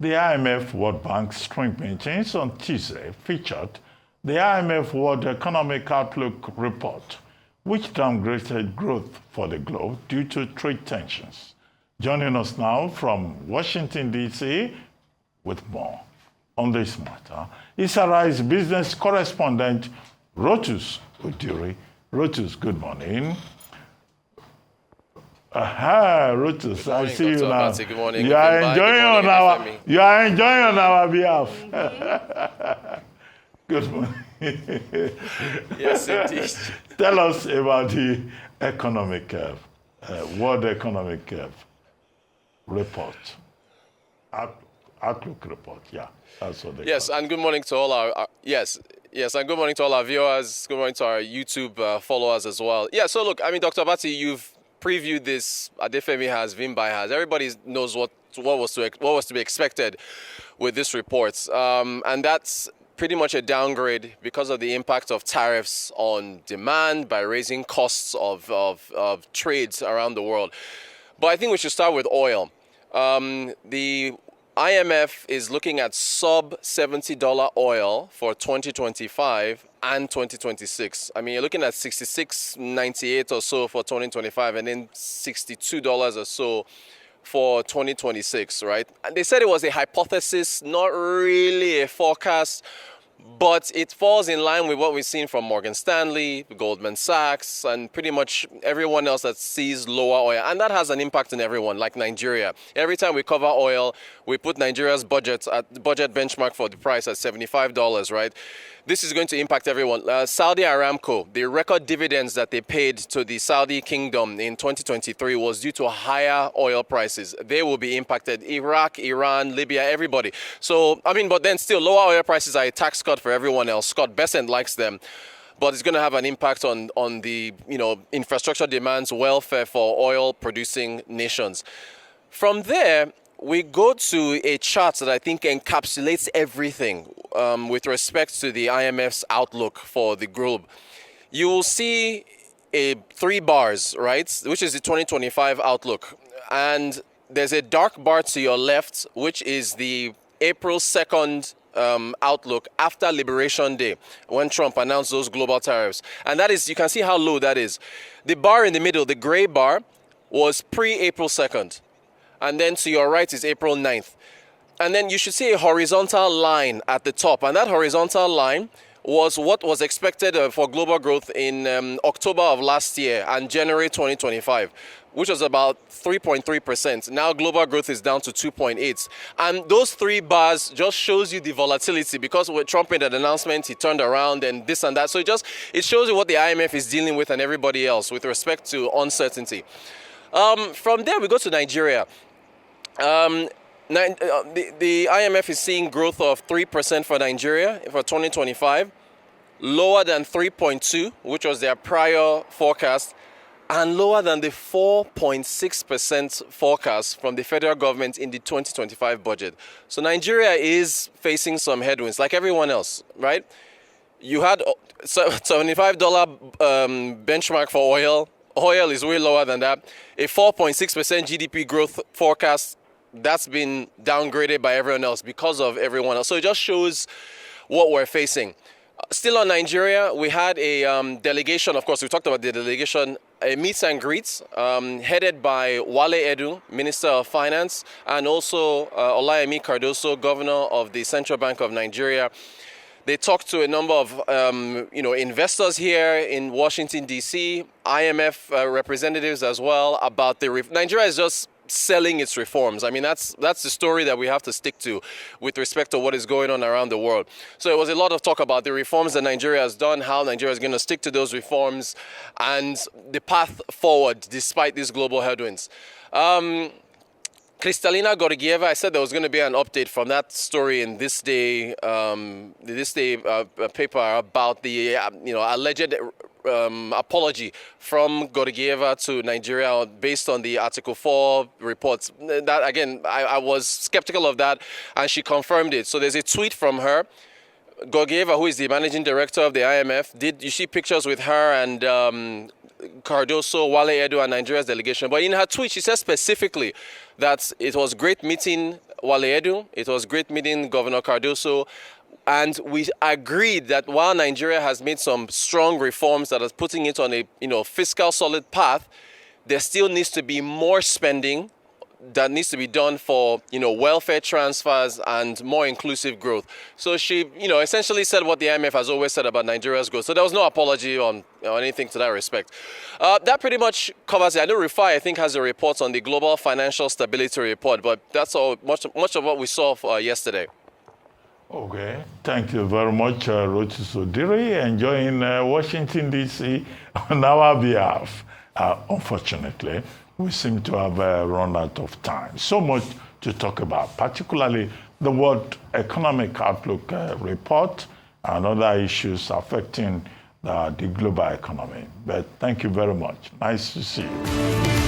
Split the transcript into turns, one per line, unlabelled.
The IMF World Bank Spring Meetings on Tuesday featured the IMF World Economic Outlook report, which downgraded growth for the globe due to trade tensions. Joining us now from Washington, D.C. with more on this matter is Arise Business Correspondent Rotus Oddiri. Rotus, good morning. Rotus,
morning,
I see
Dr.
you now.
Abati. Good morning.
You are enjoying on our behalf. Good morning.
Yes, indeed.
Tell us about the economic World Economic report, Outlook report. Yeah, that's what they
Yes,
call it.
and good morning to all our and good morning to all our viewers. Good morning to our YouTube followers as well. Yeah, so look, I mean, Dr. Abati, you've previewed this. Adefemi has, Vimbai has. Everybody knows what was to be expected with this report, and that's pretty much a downgrade because of the impact of tariffs on demand by raising costs of trades around the world. But I think we should start with oil. The IMF is looking at sub-$70 oil for 2025 and 2026. I mean, you're looking at $66.98 or so for 2025 and then $62 or so for 2026, right? And they said it was a hypothesis, not really a forecast, but it falls in line with what we've seen from Morgan Stanley, Goldman Sachs, and pretty much everyone else that sees lower oil. And that has an impact on everyone, like Nigeria. Every time we cover oil, we put Nigeria's budget benchmark for the price at $75, right? This is going to impact everyone. Saudi Aramco, the record dividends that they paid to the Saudi kingdom in 2023 was due to higher oil prices. They will be impacted. Iraq, Iran, Libya, everybody. So, I mean, but then still, lower oil prices are a tax cut for everyone else. Scott Bessent likes them. But it's going to have an impact on the, infrastructure demands, welfare for oil-producing nations. From there, we go to a chart that I think encapsulates everything with respect to the IMF's outlook for the globe. You will see three bars, right, which is the 2025 outlook. And there's a dark bar to your left, which is the April 2nd outlook after Liberation Day, when Trump announced those global tariffs. And that is, you can see how low that is. The bar in the middle, the gray bar, was pre-April 2nd. And then to your right is April 9th. And then you should see a horizontal line at the top. And that horizontal line was what was expected for global growth in October of last year and January 2025, which was about 3.3%. Now global growth is down to 2.8%. And those three bars just shows you the volatility, because when Trump made an announcement, he turned around and this and that. So it shows you what the IMF is dealing with and everybody else with respect to uncertainty. From there, we go to Nigeria. The IMF is seeing growth of 3% for Nigeria for 2025, lower than 3.2%, which was their prior forecast, and lower than the 4.6% forecast from the federal government in the 2025 budget. So Nigeria is facing some headwinds, like everyone else, right? You had $75 benchmark for oil. Oil is way lower than that. A 4.6% GDP growth forecast, that's been downgraded by everyone else because of everyone else. So it just shows what we're facing. Still on Nigeria, we had a delegation. Of course, we talked about the delegation, a meet and greet headed by Wale Edu, Minister of Finance, and also Olayemi Cardoso, Governor of the Central Bank of Nigeria. They talked to a number of investors here in Washington, D.C., IMF representatives as well about Nigeria is just selling its reforms. I mean, that's the story that we have to stick to with respect to what is going on around the world. So it was a lot of talk about the reforms that Nigeria has done, how Nigeria is going to stick to those reforms, and the path forward despite these global headwinds. Kristalina Georgieva, I said there was going to be an update from that story in this day paper about the alleged apology from Georgieva to Nigeria based on the Article 4 reports. That again, I was skeptical of that, and she confirmed it. So there's a tweet from her. Georgieva, who is the managing director of the IMF, you see pictures with her and Cardoso, Wale Edu, and Nigeria's delegation. But in her tweet, she says specifically that it was great meeting Wale Edun. It was great meeting Governor Cardoso. And we agreed that while Nigeria has made some strong reforms that is putting it on a fiscal solid path, there still needs to be more spending that needs to be done for welfare transfers and more inclusive growth. So she essentially said what the IMF has always said about Nigeria's growth. So there was no apology on anything to that respect. That pretty much covers it. I know Rufai, I think, has a report on the Global Financial Stability Report, but that's all much of what we saw yesterday.
Okay, thank you very much, Rotus Oddiri, enjoying Washington, D.C. on our behalf. Unfortunately, we seem to have run out of time. So much to talk about, particularly the World Economic Outlook report and other issues affecting the global economy. But thank you very much. Nice to see you.